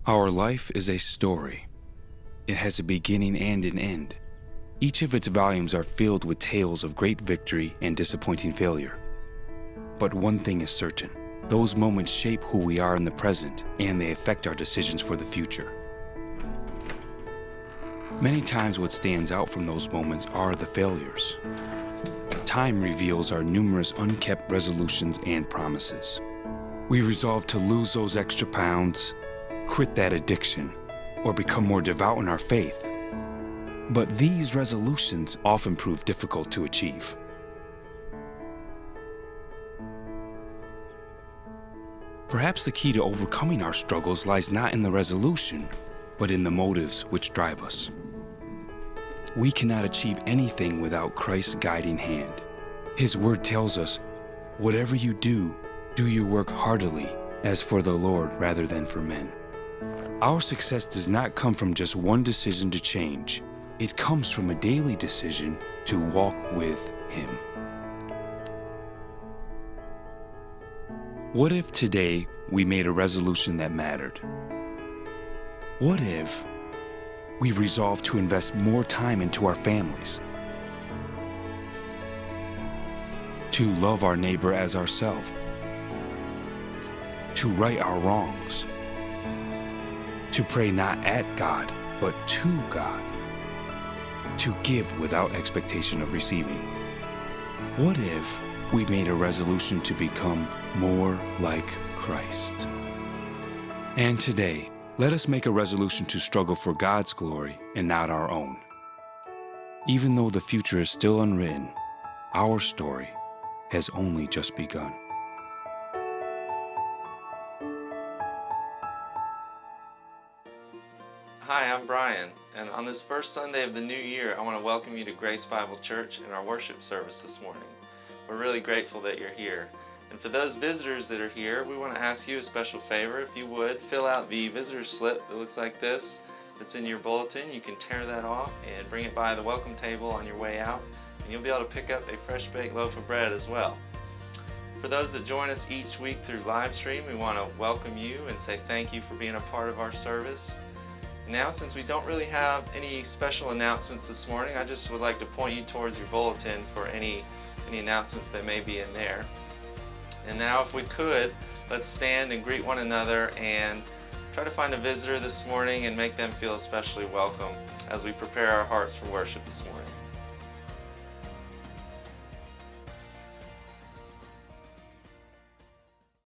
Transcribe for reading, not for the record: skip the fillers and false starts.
Our life is a story. It has a beginning and an end. Each of its volumes are filled with tales of great victory and disappointing failure. But one thing is certain: those moments shape who we are in the present, and they affect our decisions for the future. Many times what stands out from those moments are the failures. Time reveals our numerous unkept resolutions and promises. We resolve to lose those extra pounds, quit that addiction, or become more devout in our faith. But these resolutions often prove difficult to achieve. Perhaps the key to overcoming our struggles lies not in the resolution, but in the motives which drive us. We cannot achieve anything without Christ's guiding hand. His word tells us, "Whatever you do, do your work heartily, as for the Lord rather than for men." Our success does not come from just one decision to change. It comes from a daily decision to walk with Him. What if today we made a resolution that mattered? What if we resolved to invest more time into our families, to love our neighbor as ourselves, to right our wrongs, to pray not at God, but to God, to give without expectation of receiving? What if we made a resolution to become more like Christ? And today, let us make a resolution to struggle for God's glory and not our own. Even though the future is still unwritten, our story has only just begun. Hi, I'm Brian, and on this first Sunday of the new year, I want to welcome you to Grace Bible Church and our worship service this morning. We're really grateful that you're here. And for those visitors that are here, we want to ask you a special favor. If you would, fill out the visitor slip that looks like this. It's in your bulletin. You can tear that off and bring it by the welcome table on your way out, and you'll be able to pick up a fresh baked loaf of bread as well. For those that join us each week through live stream, we want to welcome you and say thank you for being a part of our service. Now, since we don't really have any special announcements this morning, I just would like to point you towards your bulletin for any announcements that may be in there. And now, if we could, let's stand and greet one another and try to find a visitor this morning and make them feel especially welcome as we prepare our hearts for worship this morning.